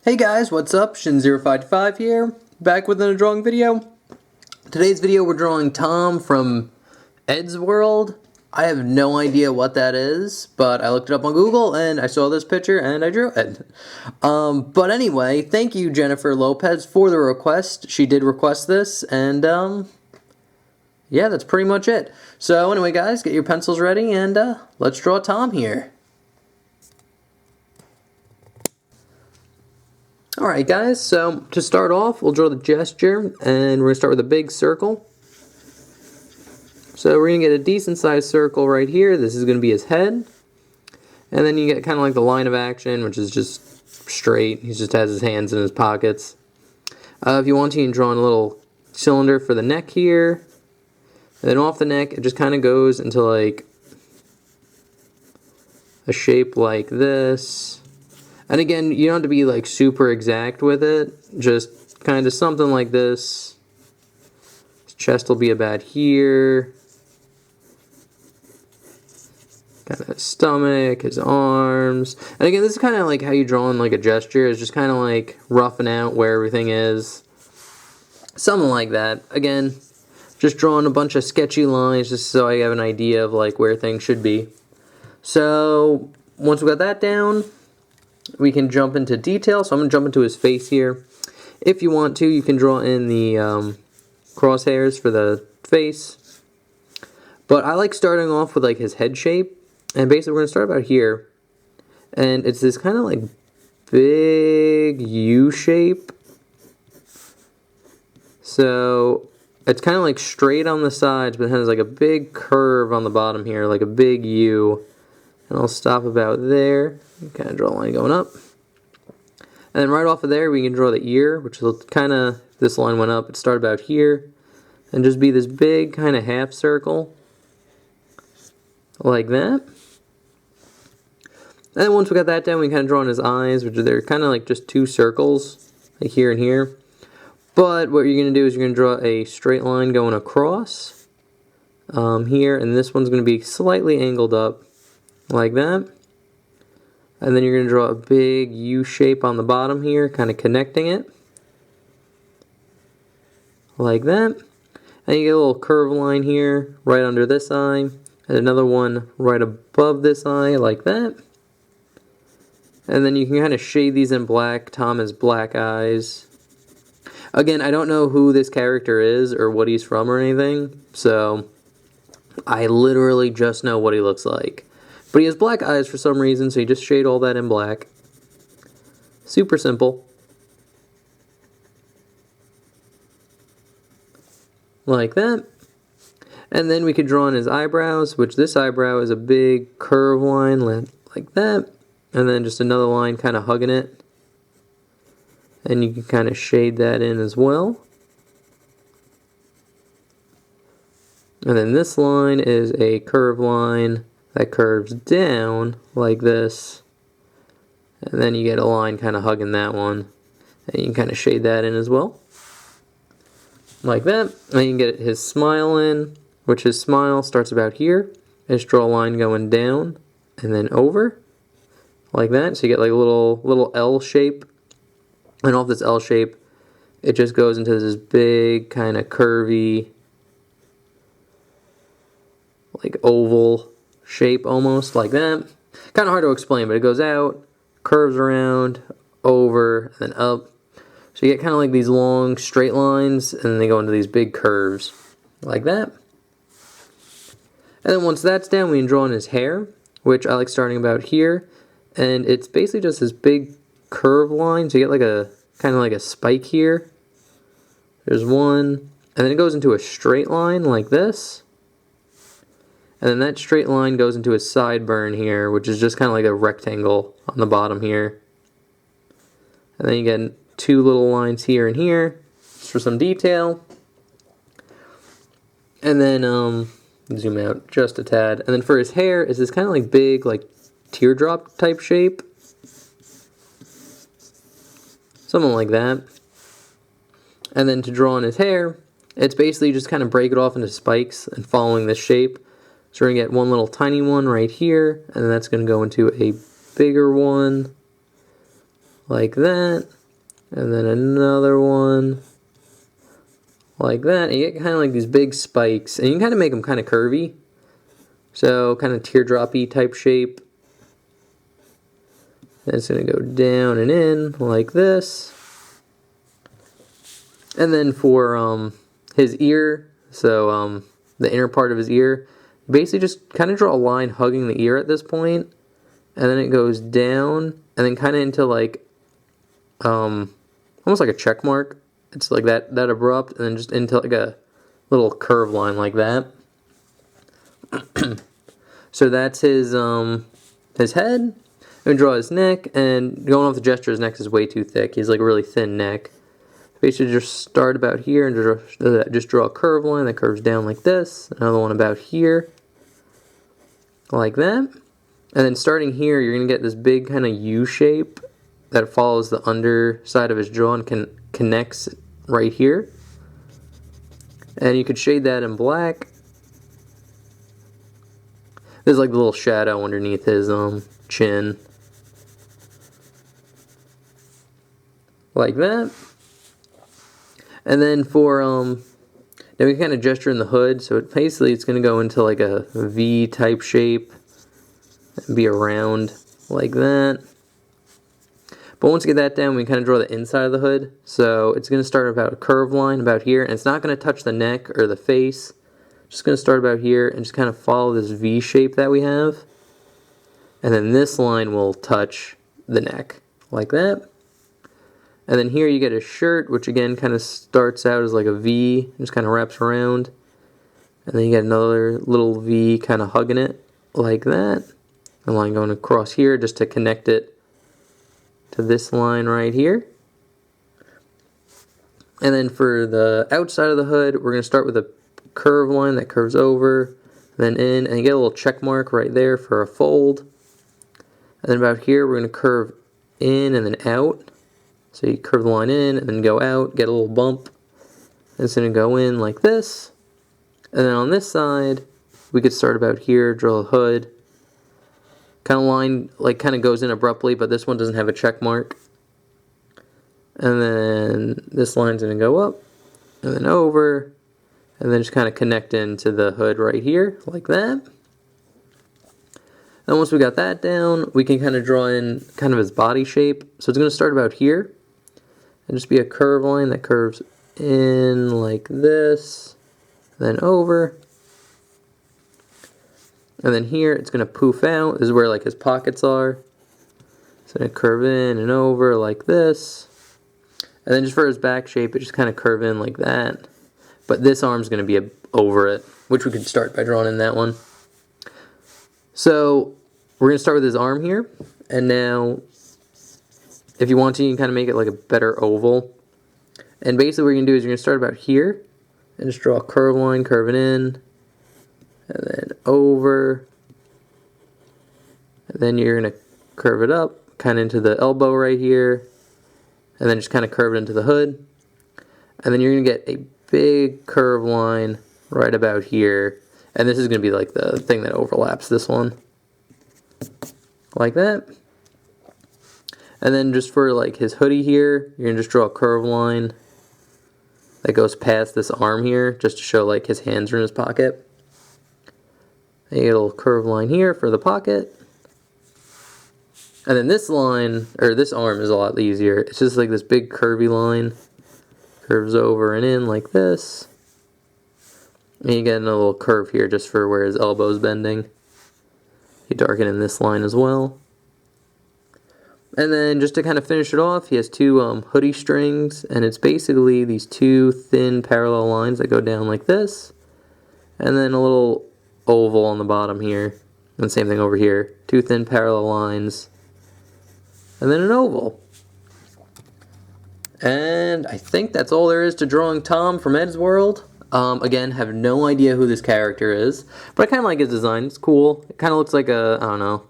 Hey guys, what's up? Shin0525 here, back with another drawing video. Today's video we're drawing Tom from Eddsworld. I have no idea what that is, but I looked it up on Google and I saw this picture and I drew it. But anyway, thank you Jennifer Lopez for the request. She did request this and yeah, that's pretty much it. So anyway guys, get your pencils ready and let's draw Tom here. Alright guys, so to start off, we'll draw the gesture, and we're going to start with a big circle. So we're going to get a decent sized circle right here. This is going to be his head. And then you get kind of like the line of action, which is just straight. He just has his hands in his pockets. If you want to, you can draw in a little cylinder for the neck here. And then off the neck, it just kind of goes into like a shape like this. And again, you don't have to be like super exact with it, just kind of something like this. His chest will be about here. Kind of his stomach, his arms. And again, this is kind of like how you draw in like a gesture, is just kind of like roughing out where everything is. Something like that. Again, just drawing a bunch of sketchy lines just so I have an idea of like where things should be. So, once we got that down, we can jump into detail. So I'm going to jump into his face here. If you want to, you can draw in the crosshairs for the face. But I like starting off with like his head shape. And basically we're going to start about here. And it's this kind of like big U shape. So it's kind of like straight on the sides, but it has like a big curve on the bottom here, like a big U. And I'll stop about there. Kind of draw a line going up. And then right off of there, we can draw the ear, which will kind of, this line went up, it started about here. And just be this big kind of half circle. Like that. And then once we got that down, we can kind of draw in his eyes, which they're kind of like just two circles, like here and here. But what you're going to do is you're going to draw a straight line going across here. And this one's going to be slightly angled up. Like that. And then you're going to draw a big U shape on the bottom here, kind of connecting it. Like that. And you get a little curve line here, right under this eye. And another one right above this eye, like that. And then you can kind of shade these in black. Tom has black eyes. Again, I don't know who this character is or what he's from or anything. So, I literally just know what he looks like. But he has black eyes for some reason, so you just shade all that in black. Super simple. Like that. And then we could draw in his eyebrows, which this eyebrow is a big curve line like that. And then just another line kind of hugging it. And you can kind of shade that in as well. And then this line is a curve line that curves down like this, and then you get a line kind of hugging that one, and you can kind of shade that in as well, like that. And you can get his smile in, which his smile starts about here. Just draw a line going down and then over, like that. So you get like a little L shape, and off this L shape, it just goes into this big kind of curvy, like oval shape almost, like that. Kind of hard to explain, but it goes out, curves around, over, and then up. So you get kind of like these long straight lines, and then they go into these big curves, like that. And then once that's down, we can draw in his hair, which I like starting about here. And it's basically just this big curve line, so you get like a, kind of like a spike here. There's one, and then it goes into a straight line like this. And then that straight line goes into a sideburn here, which is just kind of like a rectangle on the bottom here. And then you get two little lines here and here, just for some detail. And then, zoom out just a tad. And then for his hair, is this kind of like big, like teardrop type shape. Something like that. And then to draw on his hair, it's basically just kind of break it off into spikes and following this shape. So we're going to get one little tiny one right here, and then that's going to go into a bigger one like that. And then another one like that. And you get kind of like these big spikes. And you can kind of make them kind of curvy. So kind of teardrop-y type shape. And it's going to go down and in like this. And then for his ear, so the inner part of his ear, basically just kind of draw a line hugging the ear at this point. And then it goes down and then kind of into like almost like a check mark. It's like that abrupt, and then just into like a little curve line like that. So that's his head. I'm gonna draw his neck, and going off the gesture, his neck is way too thick. He's like a really thin neck. Basically, just start about here and just draw a curve line that curves down like this. Another one about here, like that. And then starting here, you're gonna get this big kind of U shape that follows the underside of his jaw and connects right here. And you could shade that in black. There's like a little shadow underneath his chin. Like that. And then for then we kind of gesture in the hood, so basically it's going to go into like a V type shape and be around like that. But once we get that down, we kind of draw the inside of the hood. So it's going to start about a curved line about here, and it's not going to touch the neck or the face. Just going to start about here and just kind of follow this V shape that we have. And then this line will touch the neck like that. And then here you get a shirt, which again kind of starts out as like a V, just kind of wraps around. And then you get another little V kind of hugging it like that. A line going across here just to connect it to this line right here. And then for the outside of the hood, we're going to start with a curve line that curves over, then in, and you get a little check mark right there for a fold. And then about here, we're going to curve in and then out. So you curve the line in and then go out, get a little bump. And it's going to go in like this. And then on this side, we could start about here, draw a hood. Kind of line, like kind of goes in abruptly, but this one doesn't have a check mark. And then this line's going to go up and then over. And then just kind of connect into the hood right here, like that. And once we got that down, we can kind of draw in kind of his body shape. So it's going to start about here. And just be a curve line that curves in like this. Then over. And then here, it's going to poof out. This is where like his pockets are. It's going to curve in and over like this. And then just for his back shape, it just kind of curve in like that. But this arm's going to be over it, which we could start by drawing in that one. So we're going to start with his arm here. And now, if you want to, you can kind of make it like a better oval. And basically what you're going to do is you're going to start about here. And just draw a curve line, curving in. And then over. And then you're going to curve it up, kind of into the elbow right here. And then just kind of curve it into the hood. And then you're going to get a big curve line right about here. And this is going to be like the thing that overlaps this one. Like that. And then just for like his hoodie here, you're going to just draw a curve line that goes past this arm here, just to show like his hands are in his pocket. And you get a little curve line here for the pocket. And then this line, or this arm is a lot easier. It's just like this big curvy line. Curves over and in like this. And you get a little curve here just for where his elbow's bending. You darken in this line as well. And then just to kind of finish it off, he has two hoodie strings. And it's basically these two thin parallel lines that go down like this. And then a little oval on the bottom here. And same thing over here. Two thin parallel lines. And then an oval. And I think that's all there is to drawing Tom from Eddsworld. Again, have no idea who this character is, but I kind of like his design. It's cool. It kind of looks like a, I don't know.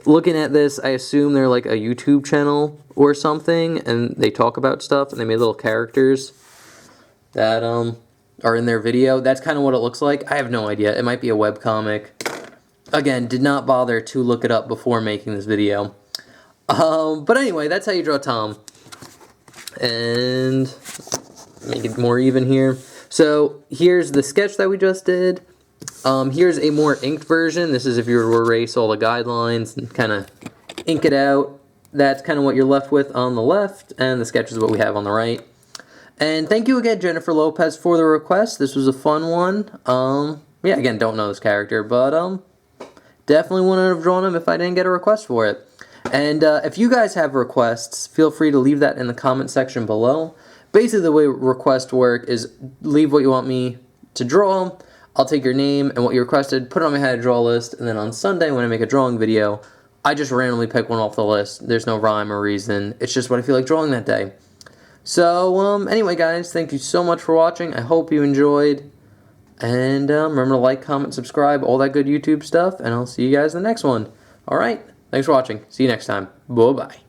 Looking at this, I assume they're like a YouTube channel or something, and they talk about stuff, and they made little characters that are in their video. That's kind of what it looks like. I have no idea. It might be a webcomic. Again, did not bother to look it up before making this video. But anyway, that's how you draw Tom. And make it more even here. So here's the sketch that we just did. Here's a more inked version. This is if you were to erase all the guidelines and kind of ink it out. That's kind of what you're left with on the left, and the sketch is what we have on the right. And thank you again, Jennifer Lopez, for the request. This was a fun one. Yeah, again, don't know this character, but definitely wouldn't have drawn him if I didn't get a request for it. And if you guys have requests, feel free to leave that in the comment section below. Basically, the way requests work is leave what you want me to draw. I'll take your name and what you requested, put it on my how to draw list, and then on Sunday when I make a drawing video, I just randomly pick one off the list. There's no rhyme or reason. It's just what I feel like drawing that day. So, anyway, guys, thank you so much for watching. I hope you enjoyed. And remember to like, comment, subscribe, all that good YouTube stuff. And I'll see you guys in the next one. All right. Thanks for watching. See you next time. Bye-bye.